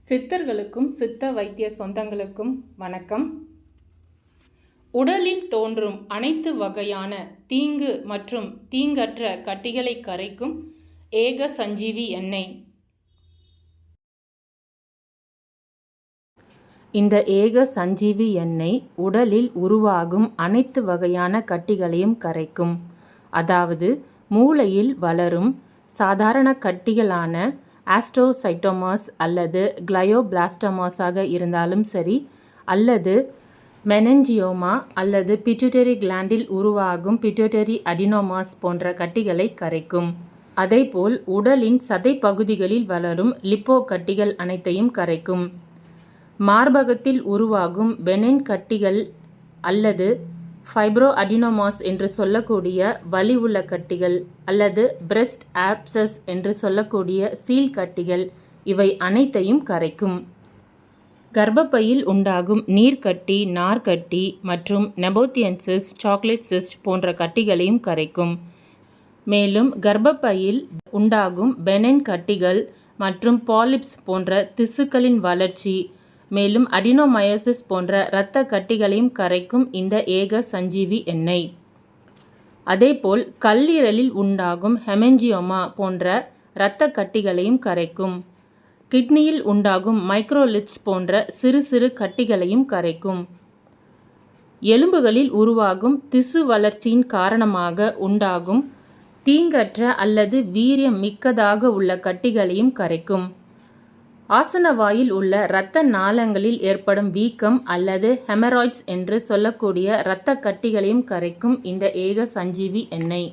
சித்தர்களுக்கும் சித்த வைத்திய சொந்தங்களுக்கும் வணக்கம். உடலில் தோன்றும் அனைத்து வகையான தீங்கு மற்றும் தீங்கற்ற கட்டிகளை கரைக்கும் ஏக சஞ்சீவி எண்ணெய். இந்த ஏக சஞ்சீவி எண்ணெய் உடலில் உருவாகும் அனைத்து வகையான கட்டிகளையும் கரைக்கும். அதாவது மூளையில் வளரும் சாதாரண கட்டிகளான ஆஸ்ட்ரோசைட்டோமாஸ் அல்லது கிளையோபிளாஸ்டோமாஸாக இருந்தாலும் சரி, அல்லது மெனஞ்சியோமா அல்லது பிட்யூட்டரி கிளாண்டில் உருவாகும் பிட்யூட்டரி அடினோமாஸ் போன்ற கட்டிகளை கரைக்கும். அதேபோல் உடலின் சதை பகுதிகளில் வளரும் லிப்போ கட்டிகள் அனைத்தையும் கரைக்கும். மார்பகத்தில் உருவாகும் பெனின் கட்டிகள் அல்லது ஃபைப்ரோ அடினோமாஸ் என்று சொல்லக்கூடிய வலி உள்ள கட்டிகள் அல்லது பிரெஸ்ட் ஆப்சஸ் என்று சொல்லக்கூடிய சீல் கட்டிகள், இவை அனைத்தையும் கரைக்கும். கர்ப்பப்பையில் உண்டாகும் நீர்க்கட்டி, நார்க்கட்டி மற்றும் நெபோத்தியன் சிஸ்ட், சாக்லேட் சிஸ்ட் போன்ற கட்டிகளையும் கரைக்கும். மேலும் கர்ப்பப்பையில் உண்டாகும் பெனின் கட்டிகள் மற்றும் பாலிப்ஸ் போன்ற திசுக்களின் வளர்ச்சி, மேலும் அடினோமயோசிஸ் போன்ற இரத்த கட்டிகளையும் கரைக்கும் இந்த ஏக சஞ்சீவி எண்ணெய். அதேபோல் கல்லீரலில் உண்டாகும் ஹெமஞ்சியோமா போன்ற இரத்த கட்டிகளையும் கரைக்கும். கிட்னியில் உண்டாகும் மைக்ரோலித்ஸ் போன்ற சிறு சிறு கட்டிகளையும் கரைக்கும். எலும்புகளில் உருவாகும் திசு வளர்ச்சியின் காரணமாக உண்டாகும் தீங்கற்ற அல்லது வீரியம் மிக்கதாக உள்ள கட்டிகளையும் கரைக்கும். ஆசனவாயில் உள்ள இரத்த நாளங்களில் ஏற்படும் வீக்கம் அல்லது ஹெமராய்ட்ஸ் என்று சொல்லக்கூடிய இரத்த கட்டிகளையும் கரைக்கும் இந்த ஏக சஞ்சீவி எண்ணெய்.